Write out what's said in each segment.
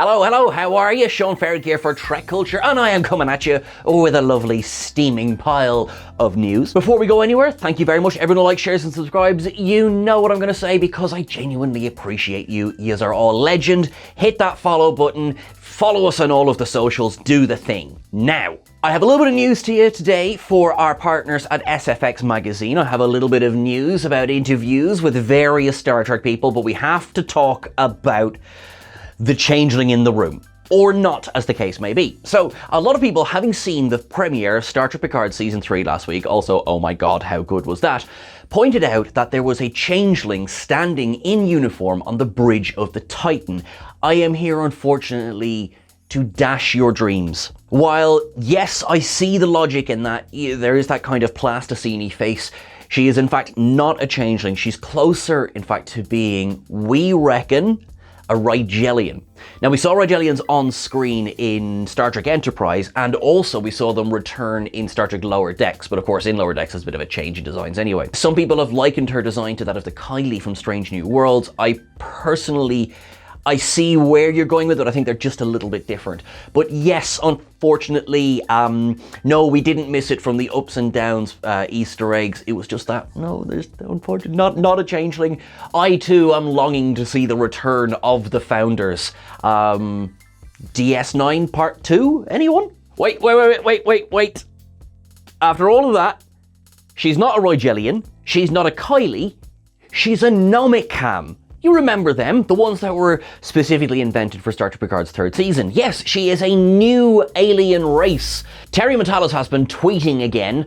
Hello, how are you? Sean Ferrick here for Trek Culture, and I am coming at you with a lovely steaming pile of news. Before we go anywhere, thank you very much everyone who likes, shares and subscribes. You know what I'm going to say because I genuinely appreciate you. Yous are all legend. Hit that follow button, follow us on all of the socials, do the thing. Now, I have a little bit of news to you today for our partners at SFX Magazine. I have a little bit of news about interviews with various Star Trek people, but we have to talk about the changeling in the room. Or not, as the case may be. So, a lot of people, having seen the premiere of Star Trek Picard Season 3 last week, also, oh my god, how good was that, pointed out that there was a changeling standing in uniform on the bridge of the Titan. I am here, unfortunately, to dash your dreams. While, yes, I see the logic in that, there is that kind of plasticine-y face, she is in fact not a changeling. She's closer, in fact, to being, we reckon, a Rigelian. Now, we saw Rigelians on screen in Star Trek Enterprise, and also we saw them return in Star Trek Lower Decks, but of course in Lower Decks there's a bit of a change in designs anyway. Some people have likened her design to that of the Kylie from Strange New Worlds. I see where you're going with it. I think they're just a little bit different. But yes, unfortunately, no, we didn't miss it from the ups and downs Easter eggs. It was just that, no, there's unfortunately not a changeling. I too am longing to see the return of the Founders. DS9 Part 2, anyone? Wait. After all of that, she's not a Rigelian, she's not a Kylie, she's a Nomicam. You remember them, the ones that were specifically invented for Star Trek Picard's third season. Yes, she is a new alien race. Terry Metallos has been tweeting again.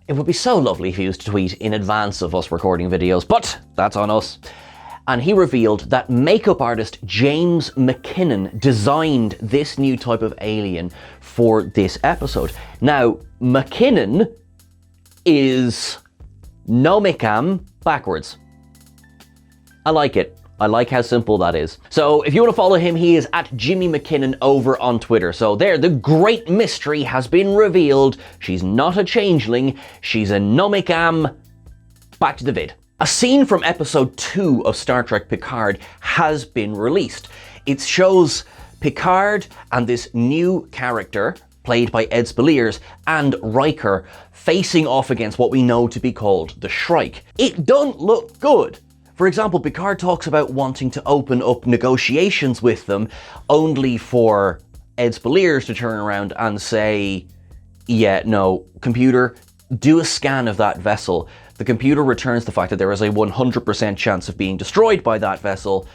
It would be so lovely if he was to tweet in advance of us recording videos, but that's on us. And he revealed that makeup artist James McKinnon designed this new type of alien for this episode. Now, McKinnon is Nomicam backwards. I like it. I like how simple that is. So if you want to follow him, he is at Jimmy McKinnon over on Twitter. So there, the great mystery has been revealed. She's not a changeling. She's a Nomicam. Back to the vid. A scene from episode 2 of Star Trek Picard has been released. It shows Picard and this new character, played by Ed Speleers, and Riker facing off against what we know to be called the Shrike. It don't look good. For example, Picard talks about wanting to open up negotiations with them, only for Ed Speleers to turn around and say, yeah, no, computer, do a scan of that vessel. The computer returns the fact that there is a 100% chance of being destroyed by that vessel,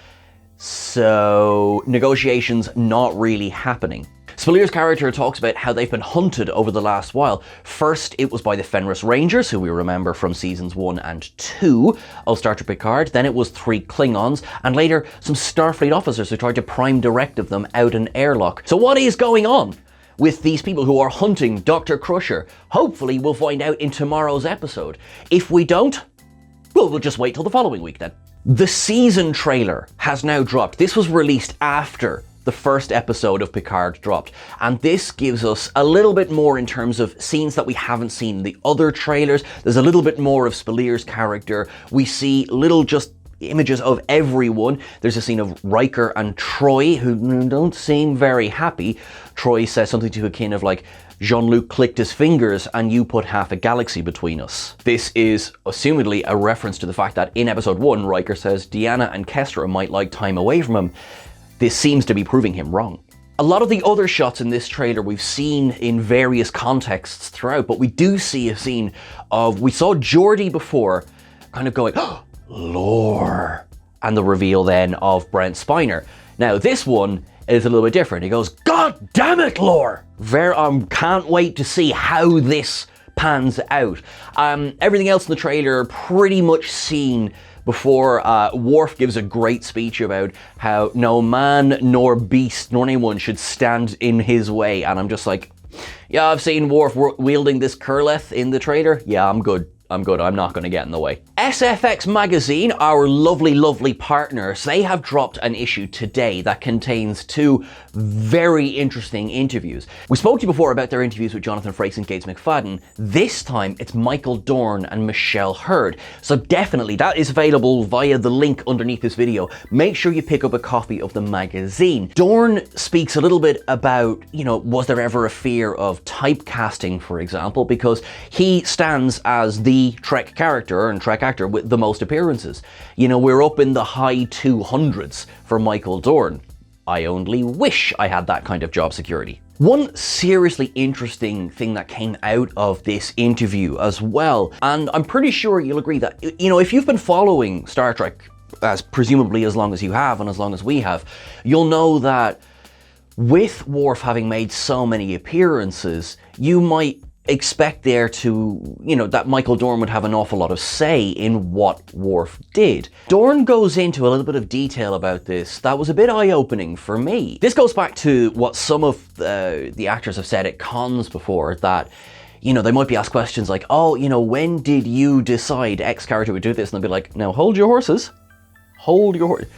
so negotiations not really happening. Speleers' character talks about how they've been hunted over the last while. First, it was by the Fenris Rangers, who we remember from seasons 1 and 2 of Star Trek Picard. Then it was 3 Klingons, and later some Starfleet officers who tried to prime directive them out an airlock. So what is going on with these people who are hunting Dr. Crusher? Hopefully we'll find out in tomorrow's episode. If we don't, well, we'll just wait till the following week then. The season trailer has now dropped. This was released after the first episode of Picard dropped, and this gives us a little bit more in terms of scenes that we haven't seen in the other trailers. There's a little bit more of Speleers' character. We see little just images of everyone. There's a scene of Riker and Troy, who don't seem very happy. Troy says something to akin of like, Jean-Luc clicked his fingers and you put half a galaxy between us. This is assumedly a reference to the fact that in episode 1, Riker says Deanna and Kestra might like time away from him. This seems to be proving him wrong. A lot of the other shots in this trailer we've seen in various contexts throughout, but we do see a scene of, we saw Geordi before, kind of going, oh, lore, and the reveal then of Brent Spiner. Now this one is a little bit different. He goes, God damn it, lore! Can't wait to see how this pans out. Everything else in the trailer pretty much seen before. Worf gives a great speech about how no man nor beast nor anyone should stand in his way, and I'm just like, yeah, I've seen Worf wielding this Kurleth in the trailer. Yeah, I'm good. I'm good. I'm not going to get in the way. SFX Magazine, our lovely, lovely partners, they have dropped an issue today that contains 2 very interesting interviews. We spoke to you before about their interviews with Jonathan Frakes and Gates McFadden. This time, it's Michael Dorn and Michelle Hurd. So definitely, that is available via the link underneath this video. Make sure you pick up a copy of the magazine. Dorn speaks a little bit about, was there ever a fear of typecasting, for example, because he stands as the Trek character and Trek actor with the most appearances. We're up in the high 200s for Michael Dorn. I only wish I had that kind of job security. One seriously interesting thing that came out of this interview as well, and I'm pretty sure you'll agree that, if you've been following Star Trek as presumably as long as you have and as long as we have, you'll know that with Worf having made so many appearances, you might expect there to, that Michael Dorn would have an awful lot of say in what Worf did. Dorn goes into a little bit of detail about this that was a bit eye-opening for me. This goes back to what some of the actors have said at cons before, that they might be asked questions like, oh, when did you decide X character would do this? And they'll be like, now hold your horses. Hold your horses.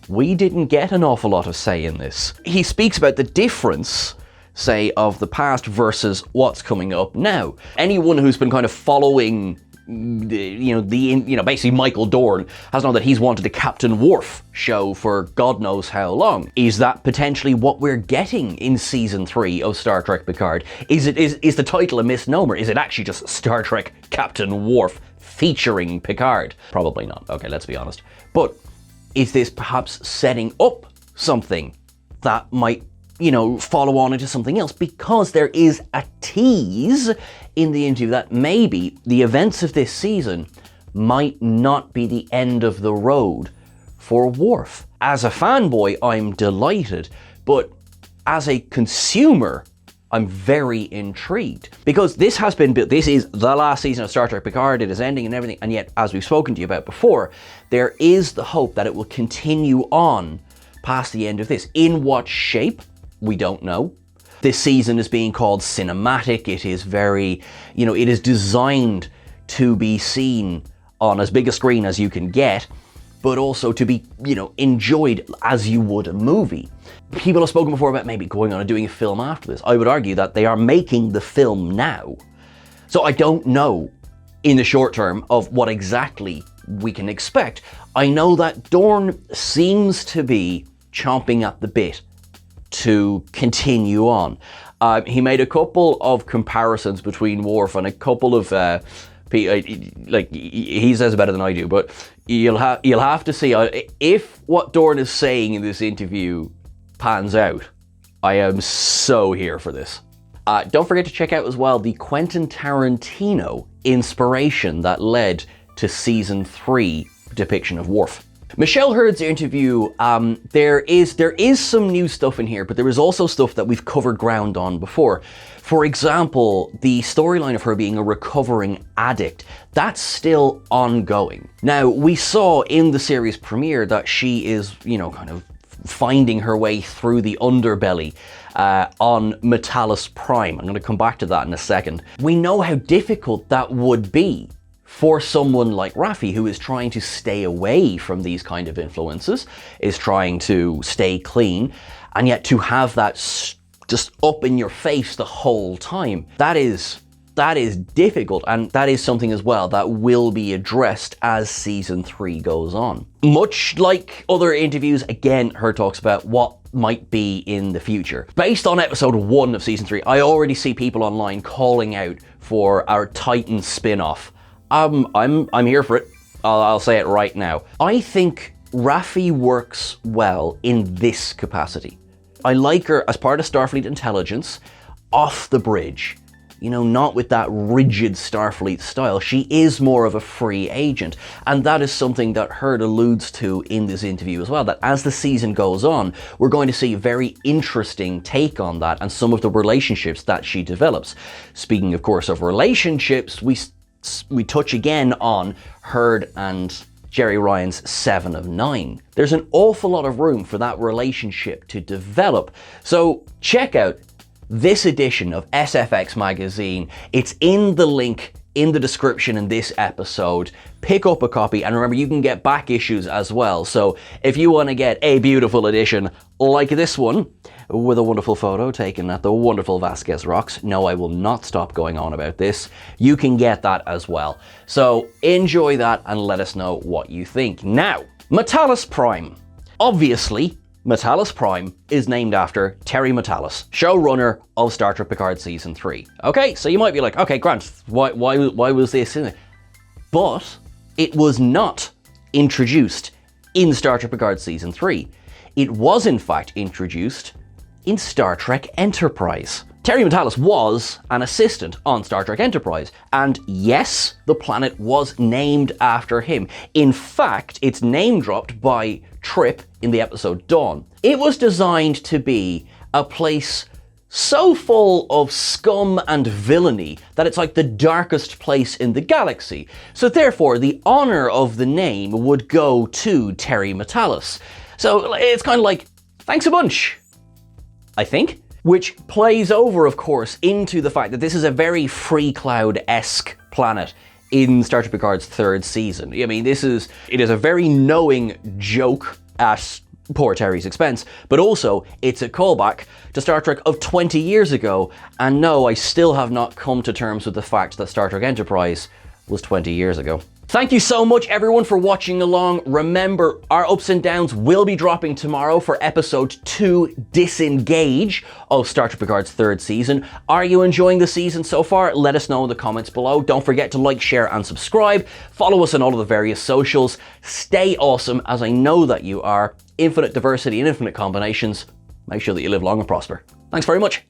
We didn't get an awful lot of say in this. He speaks about the difference, say, of the past versus what's coming up now. Anyone who's been kind of following, basically Michael Dorn has known that he's wanted a Captain Worf show for God knows how long. Is that potentially what we're getting in season 3 of Star Trek Picard? Is the title a misnomer? Is it actually just Star Trek Captain Worf featuring Picard? Probably not. Okay, let's be honest. But is this perhaps setting up something that might, follow on into something else? Because there is a tease in the interview that maybe the events of this season might not be the end of the road for Worf. As a fanboy, I'm delighted, but as a consumer, I'm very intrigued, because this has been built. This is the last season of Star Trek Picard. It is ending and everything. And yet, as we've spoken to you about before, there is the hope that it will continue on past the end of this. In what shape? We don't know. This season is being called cinematic. It is very, it is designed to be seen on as big a screen as you can get, but also to be, enjoyed as you would a movie. People have spoken before about maybe going on and doing a film after this. I would argue that they are making the film now. So I don't know in the short term of what exactly we can expect. I know that Dorn seems to be chomping at the bit to continue on. He made a couple of comparisons between Worf and a couple of he says better than I do, but you'll have to see if what Dorn is saying in this interview pans out. I am so here for this. Don't forget to check out as well the Quentin Tarantino inspiration that led to season 3 depiction of Worf. Michelle Hurd's interview, there is some new stuff in here, but there is also stuff that we've covered ground on before. For example, the storyline of her being a recovering addict, that's still ongoing. Now, we saw in the series premiere that she is, kind of finding her way through the underbelly on Metallos Prime. I'm going to come back to that in a second. We know how difficult that would be for someone like Raffi, who is trying to stay away from these kind of influences, is trying to stay clean, and yet to have that just up in your face the whole time. That is difficult, and that is something as well that will be addressed as season 3 goes on. Much like other interviews, again, her talks about what might be in the future. Based on episode 1 of season 3, I already see people online calling out for our Titan spin-off. I'm here for it. I'll say it right now. I think Raffi works well in this capacity. I like her as part of Starfleet intelligence, off the bridge. Not with that rigid Starfleet style. She is more of a free agent. And that is something that Hurd alludes to in this interview as well, that as the season goes on, we're going to see a very interesting take on that and some of the relationships that she develops. Speaking, of course, of relationships, we touch again on Hurd and Jerry Ryan's 7 of 9. There's an awful lot of room for that relationship to develop. So check out this edition of SFX Magazine. It's in the link in the description in this episode. Pick up a copy, and remember, you can get back issues as well. So if you want to get a beautiful edition like this one, with a wonderful photo taken at the wonderful Vasquez Rocks. No, I will not stop going on about this. You can get that as well. So enjoy that and let us know what you think. Now, Metallos Prime. Obviously, Metallos Prime is named after Terry Metallos, showrunner of Star Trek Picard Season 3. Okay, so you might be like, okay, Grant, why was this in it? But it was not introduced in Star Trek Picard Season 3. It was, in fact, introduced in Star Trek Enterprise. Terry Metallos was an assistant on Star Trek Enterprise, and yes, the planet was named after him. In fact, it's name dropped by Trip in the episode Dawn. It was designed to be a place so full of scum and villainy that it's like the darkest place in the galaxy. So therefore, the honor of the name would go to Terry Metallos. So it's kind of like, thanks a bunch, I think. Which plays over, of course, into the fact that this is a very Free Cloud-esque planet in Star Trek Picard's 3rd season. I mean, it is a very knowing joke at poor Terry's expense, but also it's a callback to Star Trek of 20 years ago. And no, I still have not come to terms with the fact that Star Trek Enterprise was 20 years ago. Thank you so much, everyone, for watching along. Remember, our ups and downs will be dropping tomorrow for episode 2, Disengage, of Star Trek Picard's 3rd season. Are you enjoying the season so far? Let us know in the comments below. Don't forget to like, share, and subscribe. Follow us on all of the various socials. Stay awesome, as I know that you are. Infinite diversity and infinite combinations. Make sure that you live long and prosper. Thanks very much.